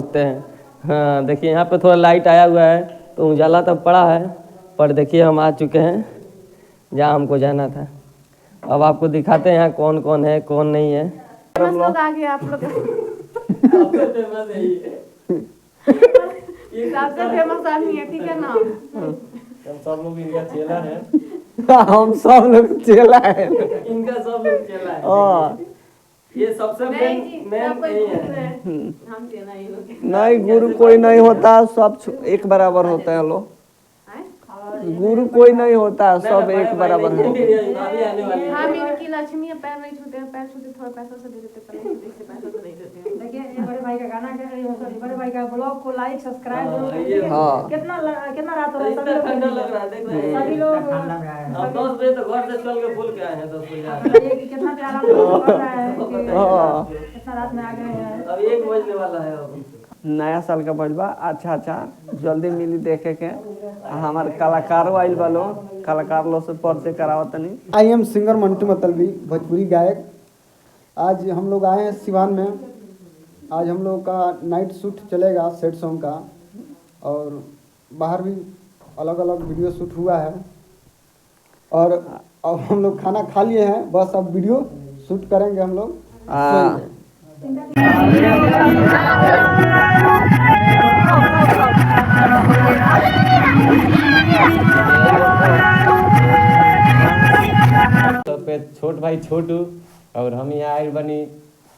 सकते हैं। हाँ देखिए यहाँ पे थोड़ा लाइट आया हुआ है तो उजाला तो पड़ा है, पर देखिए हम आ चुके हैं जहाँ हमको जाना था। अब आपको दिखाते हैं यहाँ कौन कौन है कौन नहीं है। लोग आ गए आप लोग ये सबसे फेमस आदमी है, ठीक है ना? हम सब लोग इनका चेला है। हम सब लोग चेला है। इनका सब लोग चेला है। ये सबसे मेन यही है। हम चेला ही लोग। नहीं गुरु कोई नहीं होता, सब एक बराबर होते हैं लोग। गुरु कोई नहीं होता, सब एक बराबर है। हम इनकी लक्ष्मी है, पैर नहीं छूते हैं, पैर छूते थोड़ा पैसा से दे देते, पैसा से नहीं देते हैं। देखिए ये बड़े भाई का गाना बड़े भाई का ब्लॉग को लाइक सब्सक्राइब जरूर। हाँ कितना रात हो रहा है, इतना ठंडा लग रहा है, देख रहे हैं। सभी लोग अब 10 बजे तो घर से चल के भूल के आए हैं 10 बजे। ये कितना प्यारा लग रहा है कि कितना रात में आ गए हैं। अब 1 बजने वाला है। अब नया साल का बजबा अच्छा जल्दी मिली देखे के। हमारे कलाकारों आइल वालो कलाकार लोग से परिचय करावत नहीं। आई एम सिंगर मंटू मतलबी, भोजपुरी गायक। आज हम लोग आए हैं सिवान में। आज हम लोग का नाइट शूट चलेगा सेट सॉन्ग का, और बाहर भी अलग अलग वीडियो शूट हुआ है। और अब हम लोग खाना खा लिए हैं, बस अब वीडियो शूट करेंगे हम लोग। तो पे छोट भाई छोटू और हम यहाँ आए बनी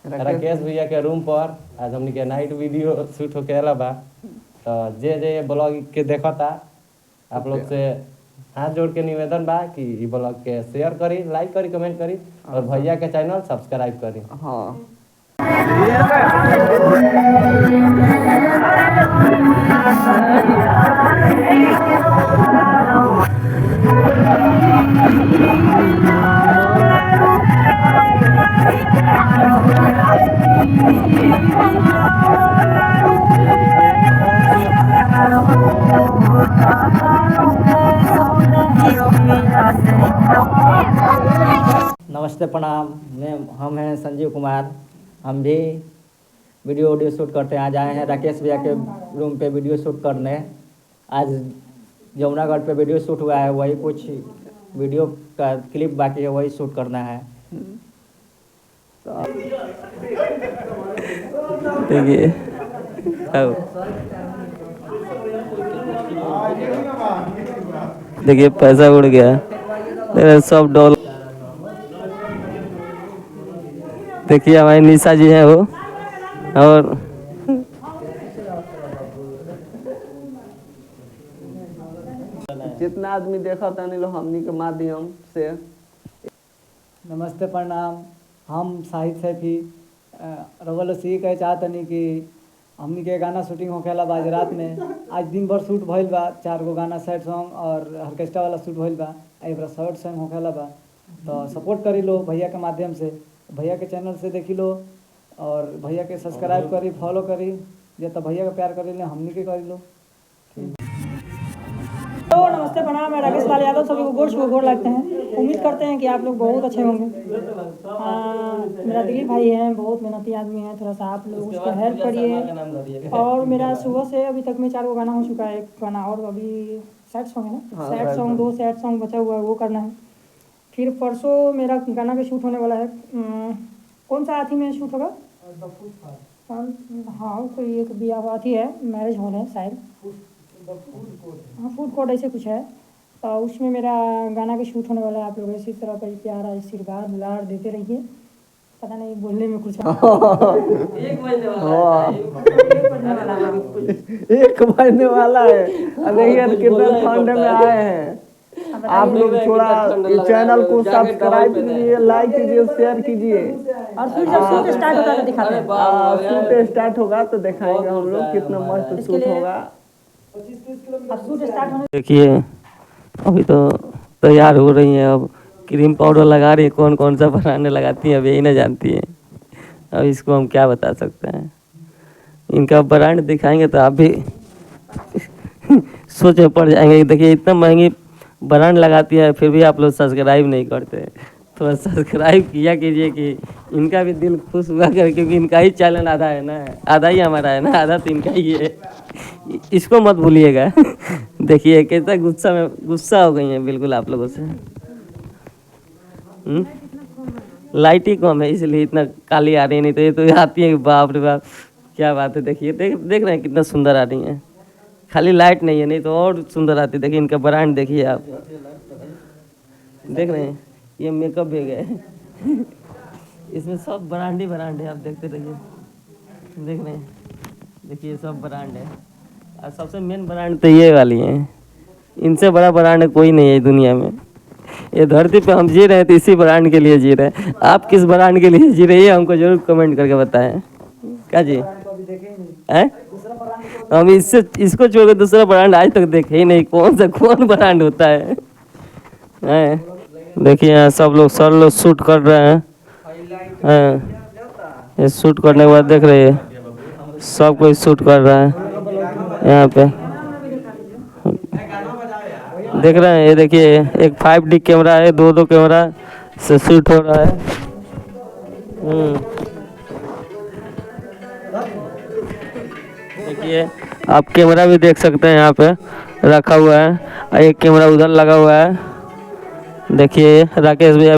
राकेश भैया के रूम पर। आज हमने के नाइट वीडियो शूट होके आला बा। तो जे ब्लॉग के देखा था आप लोग से हाथ जोड़ के निवेदन बा कि ई ब्लॉग के शेयर करी, लाइक करी, कमेंट करी और भैया के चैनल सब्सक्राइब करी। हाँ नमस्ते प्रणाम। हम हैं संजीव कुमार। हम भी वीडियो शूट करते हैं। आज आए हैं राकेश भैया के रूम पे वीडियो शूट करने। आज जमुनागढ़ पे वीडियो शूट हुआ है, वही कुछ वीडियो का क्लिप बाकी है, वही शूट करना है। देखिए देखिए पैसा उड़ गया मेरा सब डॉलर। देखिए हमारी निशा जी है वो, और जितना आदमी देखा था नहीं लो हमनी के माध्यम से। नमस्ते प्रणाम। हम साहिद सैफी रवल सी कहे चाहतनी कि हमनी के गाना शूटिंग होखेला आज रात में। आज दिन भर शूट भइल बा, 4 गो गाना सैड सॉन्ग और ऑर्केस्ट्रा वाला शूट भइल बा। एक बार शॉर्ट सॉन्ग होखेला बा, तो सपोर्ट करी लो भैया के माध्यम से, भैया के चैनल से देखी लो और भैया के सब्सक्राइब करी, फॉलो करी। जे तो भैया का प्यार करी ले, हमनी के करी लो। तो नमस्ते प्रणाम, मैं राकेश लाल यादव सभी को गोर लगते हैं। उम्मीद करते हैं कि आप लोग बहुत अच्छे होंगे। मेरा दिलीप भाई हैं, बहुत मेहनती आदमी हैं, थोड़ा सा आप लोग उसको हेल्प करिए। और मेरा सुबह से अभी तक में 4 गो गाना हो चुका है, एक गाना और अभी सैड सॉन्ग है ना, सैड सॉन्ग 2 सैड सॉन्ग बचा हुआ है, वो करना है। फिर परसों मेरा गाना का शूट होने वाला है। कौन सा अथी में शूट होगा? हाँ कोई एक भी अथी है, मैरिज हॉल है शायद, हाँ फूड कोर्ट ऐसे कुछ है। तो उसमें मेरा गाना का शूट होने वाला है। आप लोग इसी तरह का प्यार आशीर्वाद दुलार देते रहिए। पता नहीं बोलने में कुछ 1 बजने वाला है। देखिए कितना ठंड में आए हैं। आप लोग थोड़ा चैनल को सब्सक्राइब कीजिए, लाइक कीजिए, शेयर कीजिए। और फिर जब शूट स्टार्ट होगा तो दिखाते हैं। शूट स्टार्ट होगा तो दिखाएंगे हम लोग कितना मस्त शूट होगा। देखिए अभी तो तैयार हो रही हैं, अब क्रीम पाउडर लगा रही है, कौन कौन सा बनाने लगाती हैं अब यही ना जानती हैं। अब इसको हम क्या बता सकते हैं, इनका ब्रांड दिखाएंगे तो आप भी सोच में पड़ जाएंगे। देखिए इतना महंगी ब्रांड लगाती है फिर भी आप लोग सब्सक्राइब नहीं करते, थोड़ा सब्सक्राइब किया कीजिए कि इनका भी दिल खुश हुआ कर, क्योंकि इनका ही चैनल आधा है ना, आधा ही हमारा है ना, आधा तो इनका ही है। इसको मत भूलिएगा। देखिए कैसा गुस्सा हो गई है बिल्कुल आप लोगों से। लाइट ही कम है इसलिए इतना काली आ रही है, नहीं तो ये तो आती है, बाप रे बाप क्या बात है। देखिए देख रहे हैं कितना सुंदर आ रही है, खाली लाइट नहीं है, नहीं तो और सुंदर आती। देखिए इनका ब्रांड देखिए आप, देख रहे हैं ये मेकअप भी गए। इसमें सब ब्रांड ही ब्रांड है, आप देखते रहिए। देख रहे हैं, देखिए सब ब्रांड है, और सबसे मेन ब्रांड तो ये वाली है। इनसे बड़ा ब्रांड कोई नहीं है दुनिया में। ये धरती पे हम जी रहे हैं तो इसी ब्रांड के लिए जी रहे हैं। आप किस ब्रांड के लिए जी रही है हमको जरूर कमेंट करके बताएं। क्या जी हैं? हम इसको छोड़ के दूसरा ब्रांड आज तक देखे ही नहीं। कौन ब्रांड होता है? देखिए यहाँ सब लोग शूट कर रहे हैं। ये शूट करने के बाद देख रहे हैं सब कोई शूट कर रहा है यहाँ पे, देख रहे हैं। ये देखिए एक 5D कैमरा है, दो कैमरा से शूट हो रहा है। देखिए आप कैमरा भी देख सकते हैं, यहाँ पे रखा हुआ है, एक कैमरा उधर लगा हुआ है। देखिए राकेश भैया